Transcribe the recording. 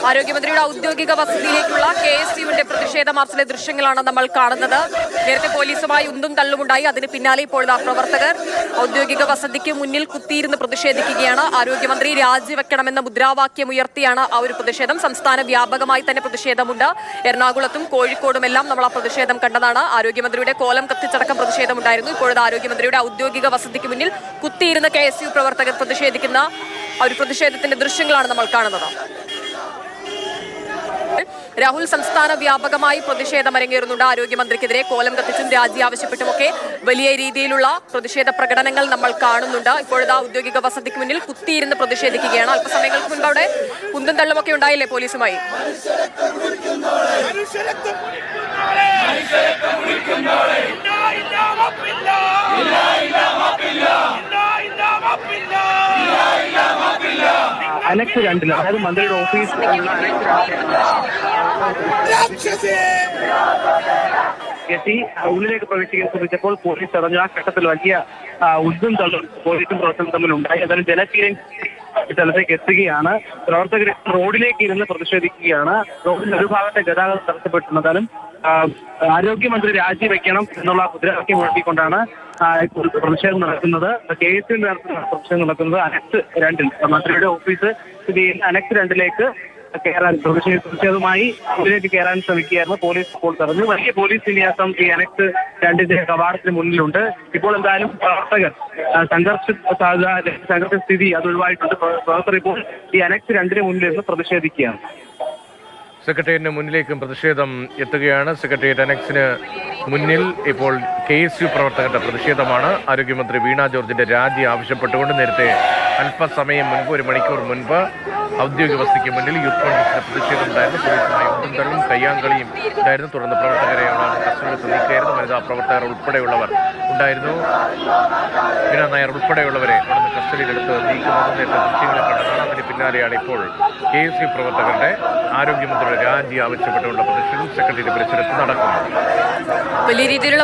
ആരോഗ്യമന്ത്രിയുടെ ഔദ്യോഗിക വസതിയിലേക്കുള്ള KSUവിന്റെ പ്രതിഷേധ മാർച്ചിലെ ദൃശ്യങ്ങളാണ് നമ്മൾ കാണുന്നത്. നേരത്തെ പോലീസുമായി ഉന്തും തള്ളുമുണ്ടായി. അതിന് പിന്നാലെ ഇപ്പോൾ പ്രവർത്തകർ ഔദ്യോഗിക വസതിക്ക് മുന്നിൽ കുത്തിയിരുന്ന് പ്രതിഷേധിക്കുകയാണ്. ആരോഗ്യമന്ത്രി രാജിവെക്കണമെന്ന മുദ്രാവാക്യം ഉയർത്തിയാണ് ആ ഒരു പ്രതിഷേധം. സംസ്ഥാന വ്യാപകമായി തന്നെ പ്രതിഷേധമുണ്ട്. എറണാകുളത്തും കോഴിക്കോടുമെല്ലാം നമ്മൾ ആ പ്രതിഷേധം കണ്ടതാണ്. ആരോഗ്യമന്ത്രിയുടെ കോലം കത്തിച്ചടക്കം പ്രതിഷേധമുണ്ടായിരുന്നു. ഇപ്പോഴത്തെ ആരോഗ്യമന്ത്രിയുടെ ഔദ്യോഗിക വസതിക്ക് മുന്നിൽ കുത്തിയിരുന്ന KSU പ്രവർത്തകർ പ്രതിഷേധിക്കുന്ന ആ ഒരു പ്രതിഷേധത്തിന്റെ ദൃശ്യങ്ങളാണ് നമ്മൾ കാണുന്നത്. രാഹുൽ, സംസ്ഥാന വ്യാപകമായി പ്രതിഷേധം അരങ്ങേറുന്നുണ്ട്. ആരോഗ്യമന്ത്രിക്കെതിരെ കോലം കത്തിച്ചും രാജി ആവശ്യപ്പെട്ടുമൊക്കെ വലിയ രീതിയിലുള്ള പ്രതിഷേധ പ്രകടനങ്ങൾ നമ്മൾ കാണുന്നുണ്ട്. ഇപ്പോഴത്തെ ഔദ്യോഗിക വസതിക്ക് മുന്നിൽ കുത്തിയിരുന്ന് പ്രതിഷേധിക്കുകയാണ്. അല്പസമയങ്ങൾക്ക് മുൻപ് അവിടെ കുന്തം തള്ളുമൊക്കെ ഉണ്ടായില്ലേ പോലീസുമായി? അനക്സ് 2 അതായത് മന്ത്രിയുടെ ഓഫീസ് എത്തി ഉള്ളിലേക്ക് പ്രവേശിക്കാൻ ശ്രമിച്ചപ്പോൾ പോലീസ് തടഞ്ഞു. ആ ഘട്ടത്തിൽ വലിയ ഉന്തും തള്ളും പോലീസും പ്രവർത്തകരും തമ്മിൽ ഉണ്ടായി. ഏതായാലും ജലപീരൻ സ്ഥലത്തേക്ക് എത്തുകയാണ്. പ്രവർത്തകർ റോഡിലേക്ക് ഇരുന്ന് പ്രതിഷേധിക്കുകയാണ്. റോഡിന്റെ ഒരു ഭാഗത്തെ ഗതാഗതം തടസ്സപ്പെട്ടിരുന്നാലും ആരോഗ്യമന്ത്രി രാജിവെക്കണം എന്നുള്ള മുദ്രാവാക്യം മുഴക്കിക്കൊണ്ടാണ് പ്രതിഷേധം നടക്കുന്നത്. KSU നടത്തുന്ന പ്രതിഷേധം നടക്കുന്നത് അനക്സ് 2 മന്ത്രിയുടെ ഓഫീസ് സ്ഥിതി ചെയ്യുന്ന അനക്സ് 2 കയറാൻ പ്രതിഷേധവുമായി ഇതിലേക്ക് കയറാൻ ശ്രമിക്കുകയായിരുന്നു. പോലീസ് ഇപ്പോൾ തടഞ്ഞു. വലിയ പോലീസ് വിന്യാസം ഈ അനക്സ് 2 കവാടത്തിന് മുന്നിലുണ്ട്. ഇപ്പോൾ എന്തായാലും പ്രവർത്തകർ സംഘർഷ സ്ഥിതി അത് ഒഴിവായിട്ടുണ്ട്. പ്രവർത്തകർ ഇപ്പോൾ ഈ അനക്സ് 2 മുന്നിൽ നിന്ന് പ്രതിഷേധിക്കുകയാണ്. സെക്രട്ടേറിയറ്റിന് മുന്നിലേക്കും പ്രതിഷേധം എത്തുകയാണ്. സെക്രട്ടേറിയറ്റ് അനക്സിന് മുന്നിൽ ഇപ്പോൾ KSU പ്രവർത്തകരുടെ പ്രതിഷേധമാണ്. ആരോഗ്യമന്ത്രി വീണ ജോർജിന്റെ രാജി ആവശ്യപ്പെട്ടുകൊണ്ട് നേരത്തെ അല്പസമയം മുൻപ് 1 മണിക്കൂർ മുൻപ് ഔദ്യോഗിക വസതിക്ക് മുന്നിൽ യൂത്ത് കോൺഗ്രസിന്റെ പ്രതിഷേധം ഉണ്ടായിരുന്നു. പോലീസുമായി ഉന്തലും കയ്യാങ്കളിയും ഉണ്ടായിരുന്നു. തുടർന്ന് പ്രവർത്തകരെ കസ്റ്റഡിയിൽ നീക്കുകയായിരുന്നു. വനിതാ പ്രവർത്തകർ ഉൾപ്പെടെയുള്ളവർ ഉണ്ടായിരുന്നു. വീണ നായർ ഉൾപ്പെടെയുള്ളവരെ അവിടുന്ന് കസ്റ്റഡിയിലെടുത്ത് നീക്കുന്നത് നേരത്തെ ദൃശ്യങ്ങൾ കണ്ടതാണ്. അതിന് പിന്നാലെയാണ് ഇപ്പോൾ KSU പ്രവർത്തകരുടെ ആരോഗ്യമന്ത്രിയുടെ രാജി ആവശ്യപ്പെട്ടുള്ള പ്രതിഷേധം സെക്രട്ടേറിയറ്റ് പരിസരത്ത് നടക്കുന്നത്. വലിയ രീതിയിലുള്ള